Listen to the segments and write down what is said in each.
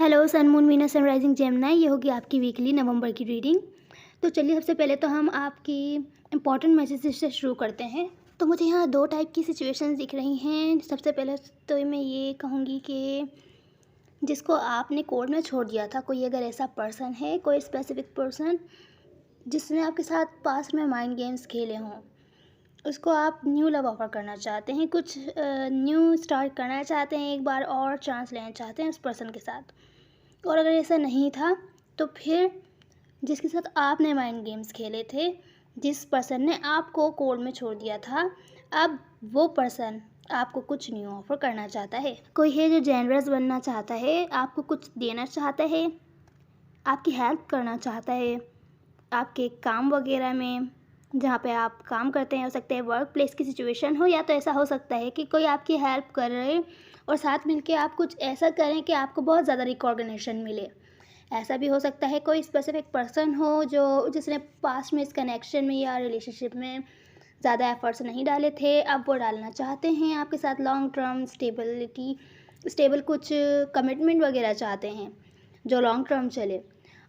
Hello sun moon Venus sun rising Gemini, ये होगी आपकी वीकली नवंबर की रीडिंग। तो चलिए सबसे पहले तो हम आपकी इम्पॉर्टेंट मैसेज से शुरू करते हैं। तो मुझे यहाँ दो टाइप की सिचुएशंस दिख रही हैं। सबसे पहले तो मैं ये कहूँगी कि जिसको आपने कोर्ट में छोड़ दिया था, कोई अगर ऐसा पर्सन है, कोई स्पेसिफिक पर्सन जिसने आपके साथ पास्ट में माइंड गेम्स खेले हों, उसको आप न्यू लव ऑफ़र करना चाहते हैं, कुछ न्यू स्टार्ट करना चाहते हैं, एक बार और चांस लेना चाहते हैं उस पर्सन के साथ। और अगर ऐसा नहीं था तो फिर जिसके साथ आपने माइंड गेम्स खेले थे, जिस पर्सन ने आपको कोर्ट में छोड़ दिया था, अब वो पर्सन आपको कुछ न्यू ऑफ़र करना चाहता है। कोई है जो जेनरस बनना चाहता है, आपको कुछ देना चाहता है, आपकी हेल्प करना चाहता है आपके काम वगैरह में, जहाँ पे आप काम करते हैं। हो सकता है वर्क प्लेस की सिचुएशन हो, या तो ऐसा हो सकता है कि कोई आपकी हेल्प कर रहे और साथ मिलके आप कुछ ऐसा करें कि आपको बहुत ज़्यादा रिकॉग्निशन मिले। ऐसा भी हो सकता है कोई स्पेसिफिक पर्सन हो जिसने पास्ट में इस कनेक्शन में या रिलेशनशिप में ज़्यादा एफर्ट्स नहीं डाले थे, अब वो डालना चाहते हैं आपके साथ। लॉन्ग टर्म स्टेबल कुछ कमिटमेंट वगैरह चाहते हैं जो लॉन्ग टर्म चले,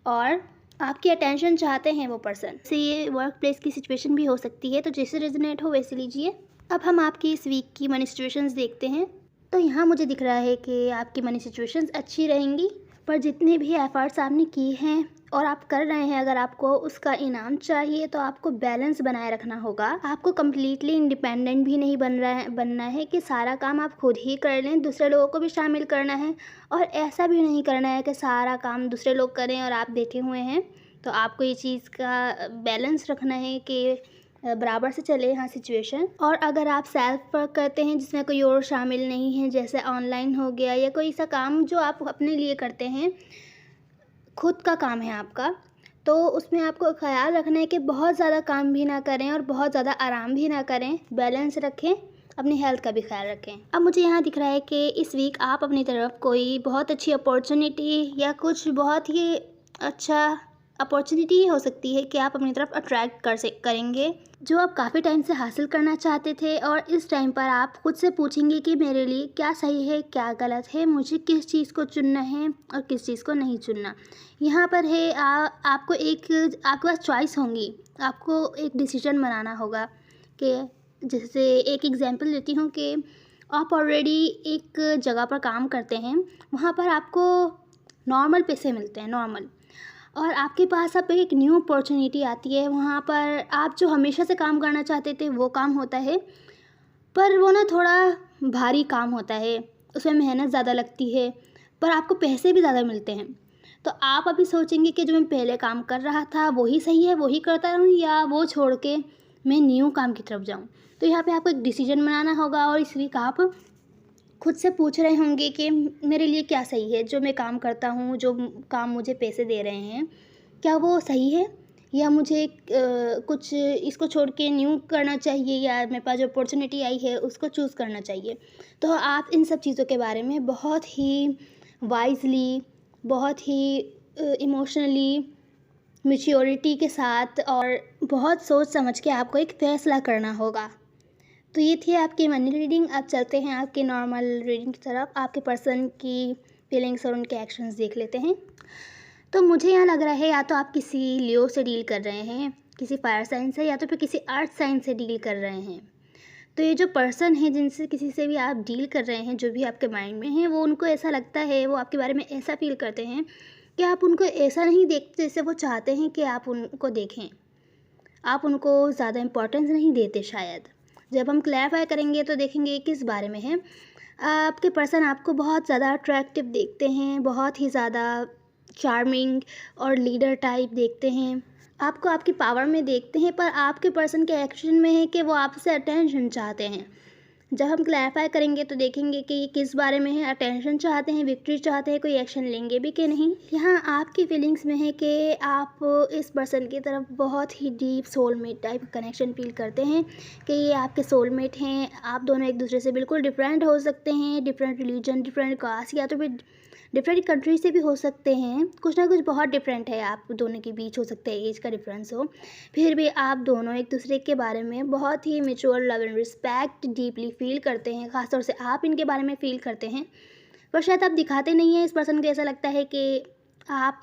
और आपकी अटेंशन चाहते हैं वो पर्सन। से ये वर्क प्लेस की सिचुएशन भी हो सकती है, तो जैसे रेजोनेट हो वैसे लीजिए। अब हम आपकी इस वीक की मनी सिचुएशंस देखते हैं। तो यहाँ मुझे दिख रहा है कि आपकी मनी सिचुएशंस अच्छी रहेंगी, पर जितने भी एफर्ट्स आपने किए हैं और आप कर रहे हैं, अगर आपको उसका इनाम चाहिए तो आपको बैलेंस बनाए रखना होगा। आपको कम्प्लीटली इंडिपेंडेंट भी नहीं बनना है कि सारा काम आप खुद ही कर लें, दूसरे लोगों को भी शामिल करना है। और ऐसा भी नहीं करना है कि सारा काम दूसरे लोग करें और आप बैठे हुए हैं। तो आपको ये चीज़ का बैलेंस रखना है कि बराबर से चले यहाँ सिचुएशन। और अगर आप सेल्फ वर्क करते हैं जिसमें कोई और शामिल नहीं है, जैसे ऑनलाइन हो गया या कोई सा काम जो आप अपने लिए करते हैं, खुद का काम है आपका, तो उसमें आपको ख्याल रखना है कि बहुत ज़्यादा काम भी ना करें और बहुत ज़्यादा आराम भी ना करें, बैलेंस रखें, अपनी हेल्थ का भी ख्याल रखें। अब मुझे यहाँ दिख रहा है कि इस वीक आप अपनी तरफ कोई बहुत अच्छी अपॉर्चुनिटी या कुछ बहुत ही अच्छा अपॉर्चुनिटी हो सकती है कि आप अपनी तरफ अट्रैक्ट करेंगे, जो आप काफ़ी टाइम से हासिल करना चाहते थे। और इस टाइम पर आप खुद से पूछेंगे कि मेरे लिए क्या सही है, क्या गलत है, मुझे किस चीज़ को चुनना है और किस चीज़ को नहीं चुनना। यहाँ पर है आपको आपके पास चॉइस होंगी, आपको एक डिसीजन बनाना होगा। कि जैसे एक एग्जांपल देती हूँ कि आप ऑलरेडी एक जगह पर काम करते हैं, वहाँ पर आपको नॉर्मल पैसे मिलते हैं, नॉर्मल। और आपके पास अब एक न्यू अपॉर्चुनिटी आती है, वहाँ पर आप जो हमेशा से काम करना चाहते थे वो काम होता है, पर वो ना थोड़ा भारी काम होता है, उसमें मेहनत ज़्यादा लगती है, पर आपको पैसे भी ज़्यादा मिलते हैं। तो आप अभी सोचेंगे कि जो मैं पहले काम कर रहा था वही सही है, वही करता रहूँ, या वो छोड़ के मैं न्यू काम की तरफ जाऊँ। तो यहाँ पे आपको एक डिसीजन बनाना होगा। और इस वीक आप खुद से पूछ रहे होंगे कि मेरे लिए क्या सही है, जो मैं काम करता हूँ, जो काम मुझे पैसे दे रहे हैं, क्या वो सही है, या मुझे कुछ इसको छोड़ के न्यू करना चाहिए, या मेरे पास जो अपॉर्चुनिटी आई है उसको चूज़ करना चाहिए। तो आप इन सब चीज़ों के बारे में बहुत ही वाइजली, बहुत ही इमोशनली, मैच्योरिटी के साथ और बहुत सोच समझ के आपको एक फ़ैसला करना होगा। तो ये थी आपकी मनी रीडिंग। अब चलते हैं आपकी नॉर्मल रीडिंग की तरफ। आपके पर्सन की फीलिंग्स और उनके एक्शंस देख लेते हैं। तो मुझे यहाँ लग रहा है या तो आप किसी लियो से डील कर रहे हैं, किसी फायर साइन से, या तो फिर किसी अर्थ साइन से डील कर रहे हैं। तो ये जो पर्सन है जिनसे किसी से भी आप डील कर रहे हैं, जो भी आपके माइंड में है, वो उनको ऐसा लगता है, वो आपके बारे में ऐसा फील करते हैं कि आप उनको ऐसा नहीं देखते जैसे वो चाहते हैं कि आप उनको देखें। आप उनको ज़्यादा इम्पोर्टेंस नहीं देते शायद। जब हम क्लैरिफाई करेंगे तो देखेंगे किस बारे में है। आपके पर्सन आपको बहुत ज़्यादा अट्रैक्टिव देखते हैं, बहुत ही ज़्यादा चार्मिंग और लीडर टाइप देखते हैं, आपको आपकी पावर में देखते हैं, पर आपके पर्सन के एक्शन में है कि वो आपसे अटेंशन चाहते हैं। जब हम क्लैरिफाई करेंगे तो देखेंगे कि ये किस बारे में है, अटेंशन चाहते हैं, विक्ट्री चाहते हैं, कोई एक्शन लेंगे भी कि नहीं। यहाँ आपकी फीलिंग्स में है कि आप इस पर्सन की तरफ बहुत ही deep soulmate type connection feel करते हैं, कि ये आपके सोलमेट हैं। आप दोनों एक दूसरे से बिल्कुल डिफरेंट हो सकते हैं, डिफरेंट रिलीजन, डिफरेंट कास्ट, या तो फिर डिफरेंट कंट्री से भी हो सकते हैं। कुछ ना कुछ बहुत डिफरेंट है आप दोनों के बीच, हो सकता है एज का डिफरेंस हो, फिर भी आप दोनों एक दूसरे के बारे में बहुत ही mature love and respect deeply feel करते हैं। ख़ासतौर से आप इनके बारे में फ़ील करते हैं। पर शायद आप दिखाते नहीं हैं। इस पर्सन को ऐसा लगता है कि आप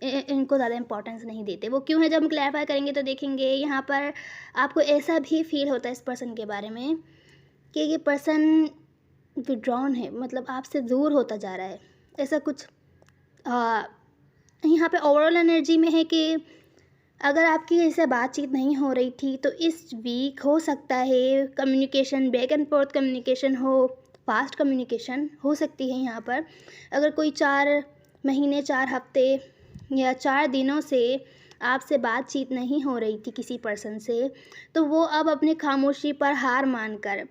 इनको ज़्यादा इम्पोर्टेंस नहीं देते। वो क्यों है, जब हम क्लैरिफाई करेंगे तो देखेंगे। यहाँ पर आपको ऐसा भी फील होता है इस पर्सन के बारे में कि ये पर्सन विड्रॉन है, मतलब आपसे दूर होता जा रहा है, ऐसा कुछ यहाँ पे ओवरऑल एनर्जी में है कि अगर आपकी ऐसे बातचीत नहीं हो रही थी तो इस वीक हो सकता है communication, back and fourth communication हो, फास्ट कम्युनिकेशन हो सकती है। यहाँ पर अगर कोई 4 महीने, 4 हफ्ते या 4 दिनों से आपसे बातचीत नहीं हो रही थी किसी पर्सन से, तो वो अब अपनी खामोशी पर हार मानकर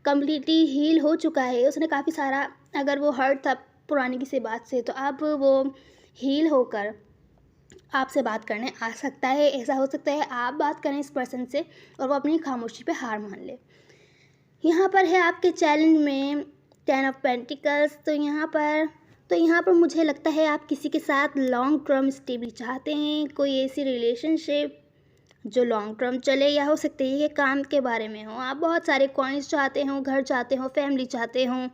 कम्प्लीटली हील हो चुका है। उसने काफ़ी सारा, अगर वो हर्ट था पुरानी किसी बात से, तो अब वो हील होकर आपसे बात करने आ सकता है। ऐसा हो सकता है आप बात करें इस पर्सन से और वो अपनी खामोशी पे हार मान ले। यहाँ पर है आपके चैलेंज में 10 ऑफ पेंटिकल्स। तो यहाँ पर मुझे लगता है आप किसी के साथ लॉन्ग टर्म स्टेबिलिटी चाहते हैं, कोई ऐसी रिलेशनशिप जो लॉन्ग टर्म चले, या हो सकती है ये काम के बारे में हो। आप बहुत सारे कॉइन्स चाहते हो, घर चाहते हो, फैमिली चाहते हो।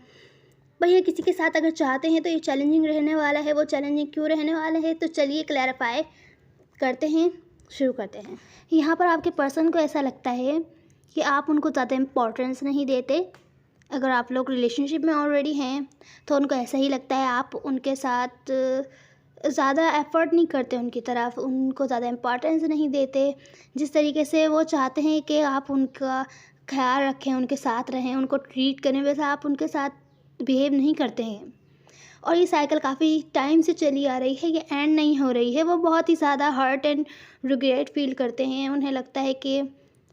भैया किसी के साथ अगर चाहते हैं तो ये चैलेंजिंग रहने वाला है। वो चैलेंजिंग क्यों रहने वाला है, तो चलिए क्लैरिफाई करते हैं, शुरू करते हैं। यहाँ पर आपके पर्सन को ऐसा लगता है कि आप उनको ज़्यादा इम्पोर्टेंस नहीं देते। अगर आप लोग रिलेशनशिप में ऑलरेडी हैं तो उनको ऐसा ही लगता है आप उनके साथ ज़्यादा एफ़र्ट नहीं करते उनकी तरफ, उनको ज़्यादा इम्पोर्टेंस नहीं देते। जिस तरीके से वो चाहते हैं कि आप उनका ख्याल रखें, उनके साथ रहें, उनको ट्रीट करें, वैसा आप उनके साथ बिहेव नहीं करते हैं। और ये साइकिल काफ़ी टाइम से चली आ रही है, ये एंड नहीं हो रही है। वो बहुत ही ज़्यादा हर्ट एंड रिग्रेट फील करते हैं। उन्हें लगता है कि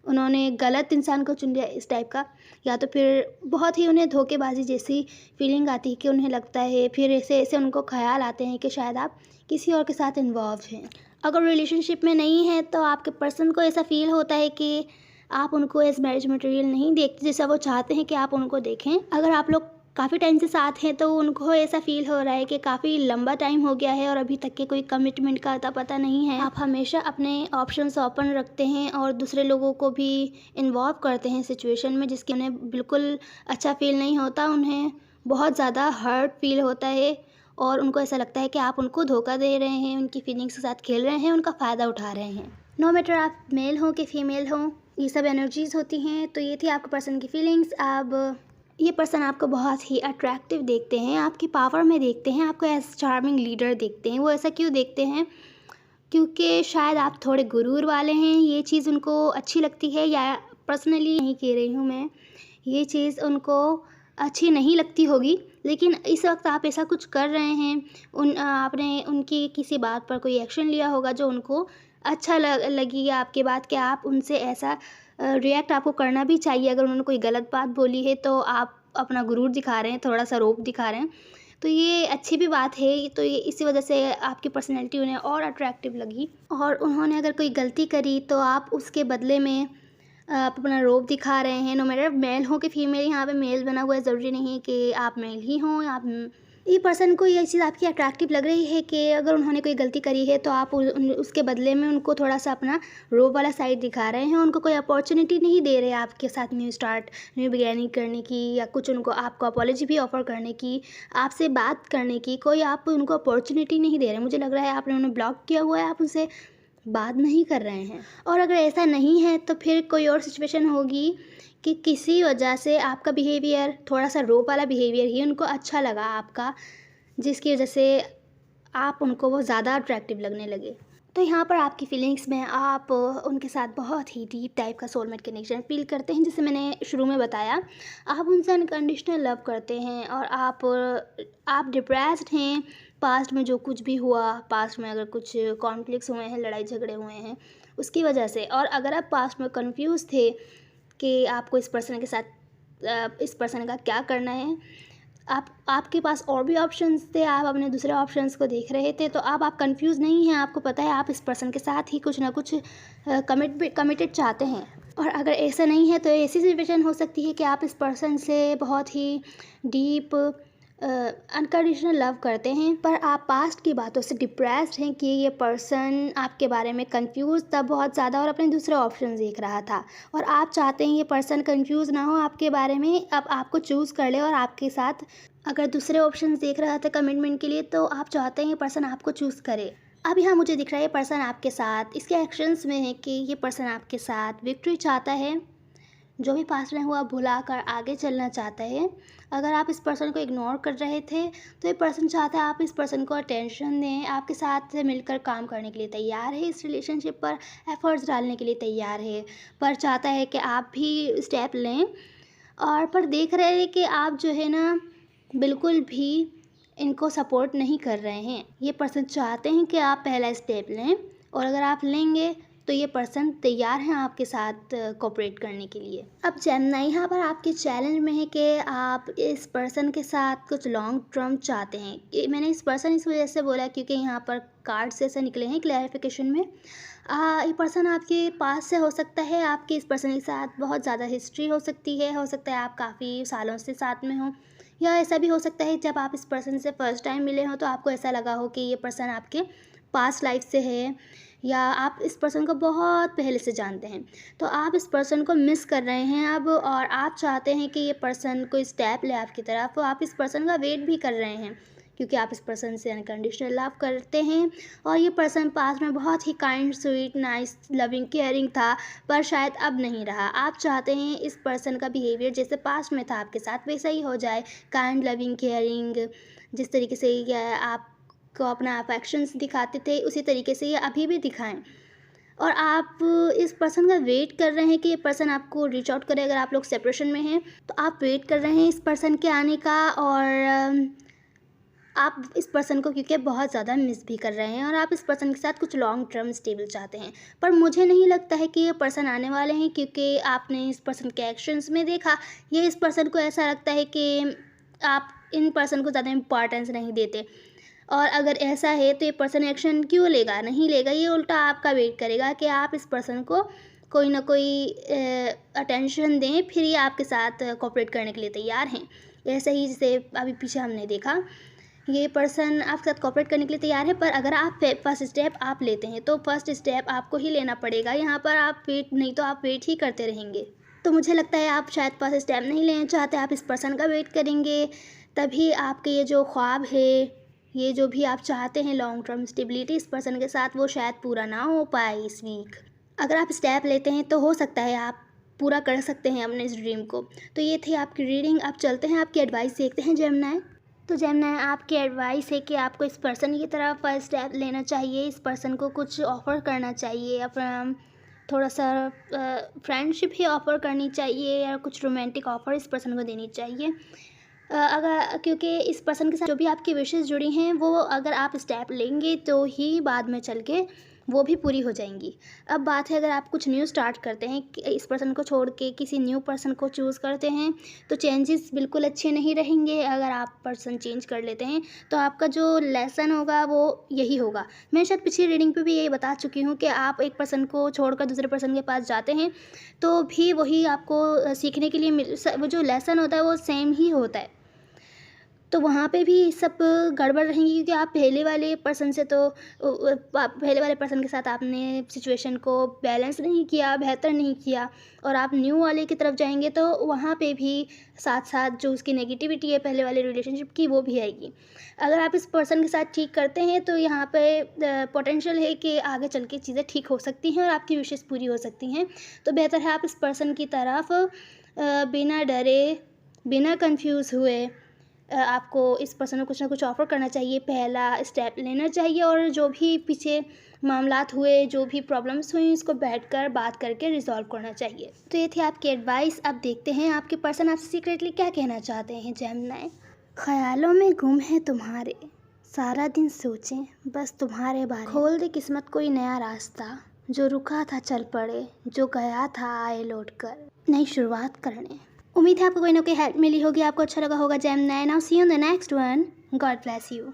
उन्होंने गलत इंसान को चुन लिया इस टाइप का, या तो फिर बहुत ही उन्हें धोखेबाजी जैसी फीलिंग आती है कि उन्हें लगता है, फिर ऐसे ऐसे उनको ख्याल आते हैं कि शायद आप किसी और के साथ इन्वॉल्व हैं। अगर रिलेशनशिप में नहीं है तो आपके पर्सन को ऐसा फील होता है कि आप उनको एज मैरिज मटेरियल नहीं देखते जैसा वो चाहते हैं कि आप उनको देखें। अगर आप लोग काफ़ी टाइम से साथ हैं तो उनको ऐसा फील हो रहा है कि काफ़ी लंबा टाइम हो गया है और अभी तक के कोई कमिटमेंट का अता पता नहीं है। आप हमेशा अपने ऑप्शंस ओपन रखते हैं और दूसरे लोगों को भी इन्वॉल्व करते हैं सिचुएशन में, जिसकी उन्हें बिल्कुल अच्छा फील नहीं होता। उन्हें बहुत ज़्यादा हर्ट फील होता है और उनको ऐसा लगता है कि आप उनको धोखा दे रहे हैं, उनकी फीलिंग्स के साथ खेल रहे हैं, उनका फ़ायदा उठा रहे हैं। नो मैटर आप मेल हो कि फीमेल हो, ये सब एनर्जीज़ होती हैं। तो ये थी आपके पर्सन की फीलिंग्स। अब ये पर्सन आपको बहुत ही अट्रैक्टिव देखते हैं, आपकी पावर में देखते हैं, आपको एज चार्मिंग लीडर देखते हैं। वो ऐसा क्यों देखते हैं, क्योंकि शायद आप थोड़े गुरूर वाले हैं, ये चीज़ उनको अच्छी लगती है। या पर्सनली नहीं कह रही हूँ मैं, ये चीज़ उनको अच्छी नहीं लगती होगी, लेकिन इस वक्त आप ऐसा कुछ कर रहे हैं। आपने उनकी किसी बात पर कोई एक्शन लिया होगा जो उनको अच्छा लगी है आपके बात, कि आप उनसे ऐसा रिएक्ट आपको करना भी चाहिए। अगर उन्होंने कोई गलत बात बोली है तो आप अपना गुरूर दिखा रहे हैं, थोड़ा सा रौब दिखा रहे हैं, तो ये अच्छी भी बात है। तो ये इसी वजह से आपकी पर्सनैलिटी उन्हें और अट्रैक्टिव लगी। और उन्होंने अगर कोई गलती करी तो आप उसके बदले में आप अपना रौब दिखा रहे हैं। नो मैटर मेल हो कि फीमेल, यहाँ पे मेल बना हुआ है, ज़रूरी नहीं है कि आप मेल ही हों। ये पर्सन को ये चीज़ आपकी अट्रैक्टिव लग रही है कि अगर उन्होंने कोई गलती करी है तो आप उसके बदले में उनको थोड़ा सा अपना रौब वाला साइड दिखा रहे हैं। उनको कोई अपॉर्चुनिटी नहीं दे रहे आपके साथ न्यू बिगिनिंग करने की, या कुछ उनको आपको अपॉलॉजी भी ऑफ़र करने की, आपसे बात करने की कोई आप उनको अपॉर्चुनिटी नहीं दे रहे। मुझे लग रहा है आपने उन्हें ब्लॉक किया हुआ है, आप उनसे बात नहीं कर रहे हैं। और अगर ऐसा नहीं है तो फिर कोई और सिचुएशन होगी कि किसी वजह से आपका बिहेवियर, थोड़ा सा रौब वाला बिहेवियर ही उनको अच्छा लगा आपका, जिसकी वजह से आप उनको वो ज़्यादा अट्रैक्टिव लगने लगे। तो यहाँ पर आपकी फीलिंग्स में आप उनके साथ बहुत ही डीप टाइप का सोलमेट कनेक्शन फील करते हैं, जैसे मैंने शुरू में बताया। आप उनसे अनकंडीशनल लव करते हैं और आप डिप्रेस्ड हैं। पास्ट में जो कुछ भी हुआ, पास्ट में अगर कुछ कॉन्फ्लिक्ट्स हुए हैं, लड़ाई झगड़े हुए हैं उसकी वजह से, और अगर आप पास्ट में कंफ्यूज थे कि आपको इस पर्सन के साथ इस पर्सन का क्या करना है, आपके पास और भी ऑप्शंस थे, आप अपने दूसरे ऑप्शंस को देख रहे थे, तो अब आप कंफ्यूज नहीं हैं। आपको पता है आप इस पर्सन के साथ ही कुछ ना कुछ कमिटेड चाहते हैं। और अगर ऐसा नहीं है तो ऐसी सिचुएशन हो सकती है कि आप इस पर्सन से बहुत ही डीप अनकंडीशनल लव करते हैं, पर आप पास्ट की बातों से डिप्रेस्ड हैं कि ये पर्सन आपके बारे में कंफ्यूज था बहुत ज़्यादा और अपने दूसरे ऑप्शन देख रहा था, और आप चाहते हैं ये पर्सन कंफ्यूज ना हो आपके बारे में, अब आपको चूज़ कर ले और आपके साथ अगर दूसरे ऑप्शन देख रहा था कमिटमेंट के लिए, तो आप चाहते हैं ये पर्सन आपको चूज़ करे। अब यहाँ मुझे दिख रहा है ये पर्सन आपके साथ इसके एक्शंस में है कि ये पर्सन आपके साथ विक्ट्री चाहता है, जो भी पास्ट में हुआ भुला कर आगे चलना चाहता है। अगर आप इस पर्सन को इग्नोर कर रहे थे तो ये पर्सन चाहता है आप इस पर्सन को अटेंशन दें, आपके साथ मिलकर काम करने के लिए तैयार है, इस रिलेशनशिप पर एफर्ट्स डालने के लिए तैयार है, पर चाहता है कि आप भी स्टेप लें, और पर देख रहे हैं कि आप जो है ना बिल्कुल भी इनको सपोर्ट नहीं कर रहे हैं। ये पर्सन चाहते हैं कि आप पहला स्टेप लें, और अगर आप लेंगे तो ये पर्सन तैयार हैं आपके साथ कोऑपरेट करने के लिए। अब जेमिनी यहाँ पर आपके चैलेंज में है कि आप इस पर्सन के साथ कुछ लॉन्ग टर्म चाहते हैं। मैंने इस पर्सन इस वजह से बोला क्योंकि यहाँ पर कार्ड्स ऐसे निकले हैं क्लैरिफिकेशन में। ये पर्सन आपके पास से हो सकता है, आपके इस पर्सन के साथ बहुत ज़्यादा हिस्ट्री हो सकती है, हो सकता है आप काफ़ी सालों से साथ में हों, या ऐसा भी हो सकता है जब आप इस पर्सन से फर्स्ट टाइम मिले हों तो आपको ऐसा लगा हो कि ये पर्सन आपके पास्ट लाइफ से है, या आप इस पर्सन को बहुत पहले से जानते हैं, तो आप इस पर्सन को मिस कर रहे हैं अब, और आप चाहते हैं कि ये पर्सन कोई स्टेप ले आपकी तरफ, तो आप इस पर्सन का वेट भी कर रहे हैं क्योंकि आप इस पर्सन से अनकंडीशनल लव करते हैं, और ये पर्सन पास में बहुत ही kind sweet nice loving caring था, पर शायद अब नहीं रहा। आप चाहते हैं इस पर्सन का बिहेवियर जैसे पास्ट में था आपके साथ वैसा ही हो जाए, काइंड लविंग केयरिंग, जिस तरीके से ये आप को अपना अफेक्शंस दिखाते थे उसी तरीके से ये अभी भी दिखाएं, और आप इस पर्सन का वेट कर रहे हैं कि ये पर्सन आपको रीच आउट करे। अगर आप लोग सेपरेशन में हैं तो आप वेट कर रहे हैं इस पर्सन के आने का, और आप इस पर्सन को क्योंकि बहुत ज़्यादा मिस भी कर रहे हैं, और आप इस पर्सन के साथ कुछ लॉन्ग टर्म स्टेबल चाहते हैं, पर मुझे नहीं लगता है कि ये पर्सन आने वाले हैं क्योंकि आपने इस पर्सन के एक्शंस में देखा, ये इस पर्सन को ऐसा लगता है कि आप इन पर्सन को ज़्यादा इम्पॉर्टेंस नहीं देते, और अगर ऐसा है तो ये पर्सन एक्शन क्यों लेगा, नहीं लेगा, ये उल्टा आपका वेट करेगा कि आप इस पर्सन को कोई ना कोई अटेंशन दें, फिर ये आपके साथ कोऑपरेट करने के लिए तैयार हैं। ऐसे ही जैसे अभी पीछे हमने देखा, ये पर्सन आपके साथ कोऑपरेट करने के लिए तैयार है, पर अगर आप फर्स्ट स्टेप आप लेते हैं तो फर्स्ट स्टेप आपको ही लेना पड़ेगा। यहाँ पर आप वेट नहीं तो आप वेट ही करते रहेंगे, तो मुझे लगता है आप शायद फर्स्ट स्टेप नहीं लेना चाहते, आप इस पर्सन का वेट करेंगे, तभी आपके ये जो ख्वाब है, ये जो भी आप चाहते हैं लॉन्ग टर्म स्टेबिलिटी इस पर्सन के साथ, वो शायद पूरा ना हो पाए इस वीक। अगर आप स्टेप लेते हैं तो हो सकता है आप पूरा कर सकते हैं अपने इस ड्रीम को। तो ये थी आपकी रीडिंग। अब चलते हैं आपकी एडवाइस देखते हैं जेमिनी। तो जेमिनी आपकी एडवाइस है कि आपको इस पर्सन की तरफ फर्स्ट स्टेप लेना चाहिए, इस पर्सन को कुछ ऑफ़र करना चाहिए, अपना थोड़ा सा फ्रेंडशिप ही ऑफ़र करनी चाहिए, या कुछ रोमांटिक ऑफ़र इस पर्सन को देनी चाहिए। अगर क्योंकि इस पर्सन के साथ जो भी आपकी विशेज़ जुड़ी हैं वो अगर आप स्टेप लेंगे तो ही बाद में चल के वो भी पूरी हो जाएंगी। अब बात है अगर आप कुछ न्यू स्टार्ट करते हैं, इस पर्सन को छोड़ के किसी न्यू पर्सन को चूज़ करते हैं तो चेंजेस बिल्कुल अच्छे नहीं रहेंगे। अगर आप पर्सन चेंज कर लेते हैं तो आपका जो लेसन होगा वो यही होगा। मैं शायद पिछली रीडिंग पे भी यही बता चुकी हूँ कि आप एक पर्सन को छोड़कर दूसरे पर्सन के पास जाते हैं तो भी वही आपको सीखने के लिए वो जो लेसन होता है वो सेम ही होता है। तो वहाँ पे भी सब गड़बड़ रहेंगी क्योंकि आप पहले वाले पर्सन से तो पहले वाले पर्सन के साथ आपने सिचुएशन को बैलेंस नहीं किया, बेहतर नहीं किया, और आप न्यू वाले की तरफ जाएंगे तो वहाँ पे भी साथ साथ जो उसकी नेगेटिविटी है पहले वाले रिलेशनशिप की वो भी आएगी। अगर आप इस पर्सन के साथ ठीक करते हैं तो यहाँ पे पोटेंशियल है कि आगे चल के चीज़ें ठीक हो सकती हैं और आपकी विशेष पूरी हो सकती हैं। तो बेहतर है आप इस पर्सन की तरफ बिना डरे, बिना कंफ्यूज हुए आपको इस पर्सन को कुछ ना कुछ ऑफ़र करना चाहिए, पहला स्टेप लेना चाहिए, और जो भी पीछे मामलात हुए, जो भी प्रॉब्लम्स हुई, उसको बैठकर बात करके रिजॉल्व करना चाहिए। तो ये थी आपकी एडवाइस। अब देखते हैं आपके पर्सन आपसे सीक्रेटली क्या कहना चाहते हैं जेमिनी। ख्यालों में गुम है तुम्हारे, सारा दिन सोचें बस तुम्हारे बारे, खोल दे किस्मत कोई नया रास्ता, जो रुका था चल पड़े, जो गया था आए लौट कर, नई शुरुआत करने। उम्मीद है आपको कोई ना कोई हेल्प मिली होगी, आपको अच्छा लगा होगा Gemini. Now see you in the next one. God bless you.